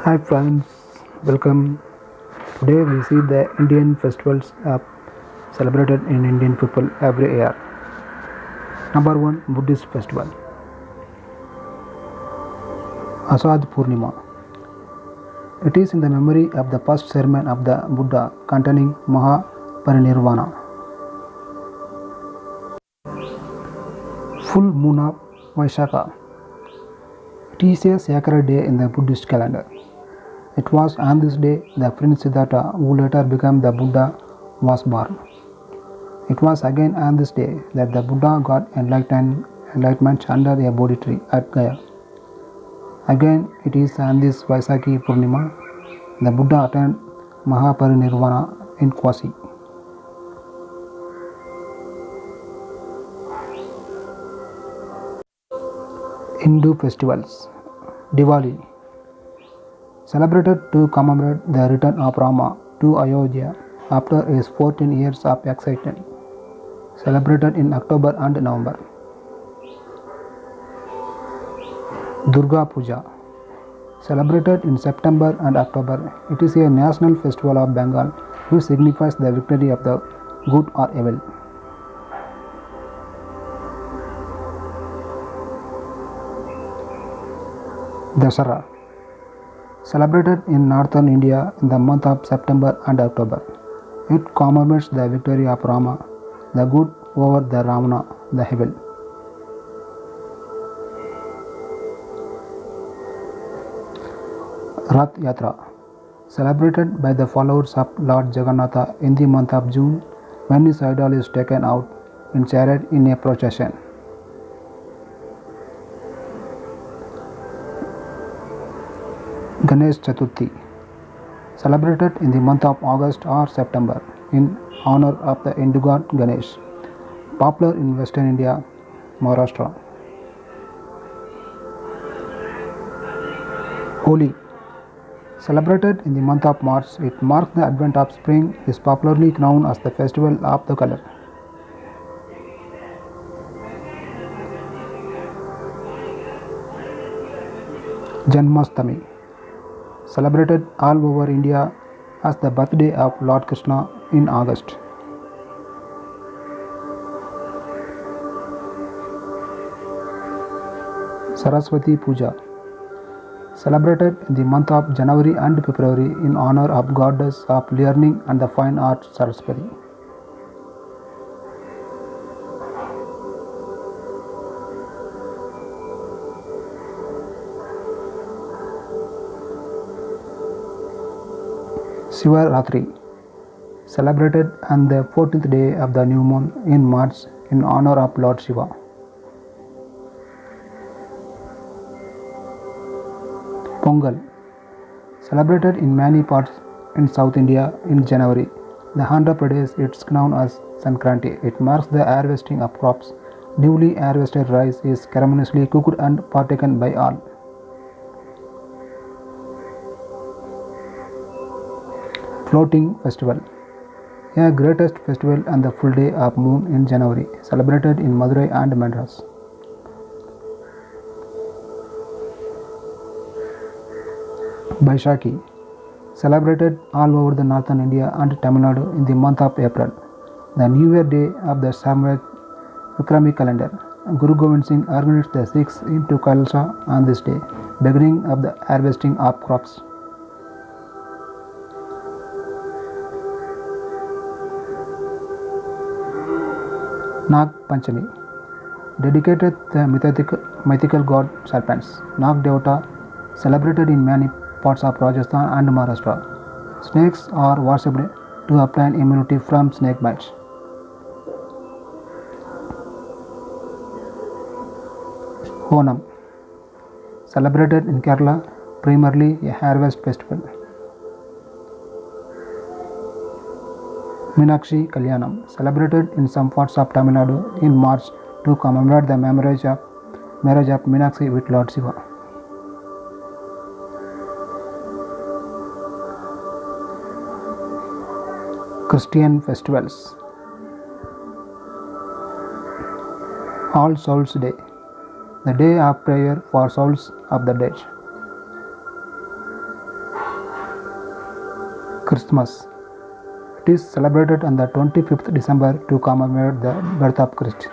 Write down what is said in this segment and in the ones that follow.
Hi friends, welcome. Today we see the Indian festivals are celebrated in Indian people every year. Number one, Buddhist festival, Asad Purnima. It is in the memory of the first sermon of the Buddha containing Mahaparinirvana. Full moon of Vaishakha. It is a sacred day in the Buddhist calendar. It was on this day the Prince Siddhartha, who later became the Buddha, was born. It was again on this day that the Buddha got enlightenment under a Bodhi tree at Gaya. Again, it is on this Vaisakhi Purnima the Buddha attained Mahaparinirvana in Kwasi. Hindu festivals. Diwali, celebrated to commemorate the return of Rama to Ayodhya after his 14 years of exile, celebrated in October and November. Durga Puja, celebrated in September and October. It is a national festival of Bengal which signifies the victory of the good or evil. Dasara, celebrated in northern India in the month of September and October. It commemorates the victory of Rama, the good, over the Ravana, the evil. Rath Yatra, celebrated by the followers of Lord Jagannatha in the month of June when his idol is taken out in chariot in a procession. Ganesh Chaturthi, celebrated in the month of August or September in honor of the Hindu god Ganesh, popular in Western India, Maharashtra. Holi, celebrated in the month of March, it marks the advent of spring, is popularly known as the festival of the color. Janmashtami, celebrated all over India as the birthday of Lord Krishna in August. Saraswati Puja, celebrated in the month of January and February in honor of goddess of learning and the fine arts Saraswati. Shivaratri, celebrated on the 14th day of the new moon in March in honor of Lord Shiva. Pongal, celebrated in many parts in South India in January. The Andhra Pradesh it's known as Sankranti. It marks the harvesting of crops. Newly harvested rice is ceremoniously cooked and partaken by all. Floating Festival, a greatest festival on the full day of moon in January, celebrated in Madurai and Madras. Baishakhi, celebrated all over the northern India and Tamil Nadu in the month of April, the New Year day of the Samved Vikrami calendar. Guru Gobind Singh organized the Sikhs into Khalsa on this day, beginning of the harvesting of crops. Nag Panchami, dedicated to the mythical god serpents. Nag Devata, celebrated in many parts of Rajasthan and Maharashtra. Snakes are worshipped to obtain immunity from snake bites. Onam, celebrated in Kerala, primarily a harvest festival. Meenakshi Kalyanam, celebrated in some parts of Tamil Nadu in March to commemorate the marriage of Meenakshi with Lord Shiva. Christian festivals. All Souls Day, the day of prayer for souls of the dead. Christmas. It is celebrated on the 25th December to commemorate the birth of Christ.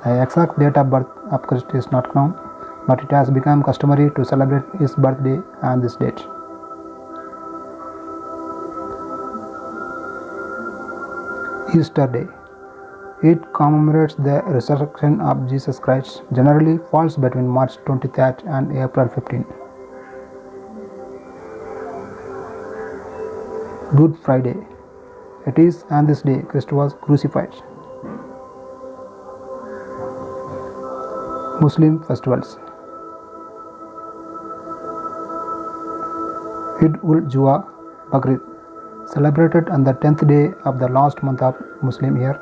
The exact date of birth of Christ is not known, but it has become customary to celebrate his birthday on this date. Easter Day. It commemorates the resurrection of Jesus Christ, generally falls between March 23rd and April 15th. Good Friday. It is on this day Christ was crucified. Muslim festivals. Eid-ul-Juha, Baghrib, celebrated on the 10th day of the last month of Muslim year.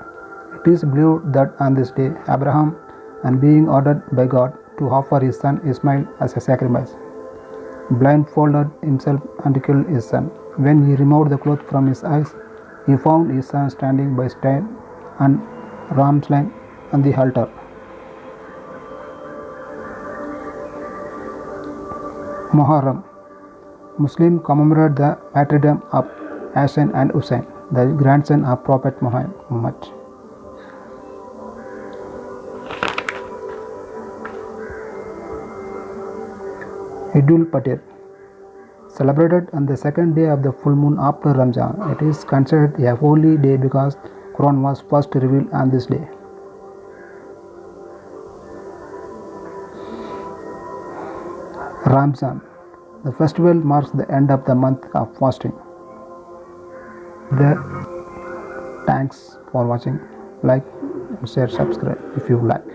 It is believed that on this day Abraham, and being ordered by God to offer his son Ismail as a sacrifice, blindfolded himself and killed his son. When he removed the cloth from his eyes, he found his son standing by stone and ram's line on the altar. Muharram. Muslims commemorate the martyrdom of Hassan and Hussein, the grandson of Prophet Muhammad. Eid-ul-Fitr, celebrated on the second day of the full moon after Ramzan. It is considered a holy day because Quran was first revealed on this day. Ramzan. The festival marks the end of the month of fasting. Thanks for watching. Like, share, subscribe if you like.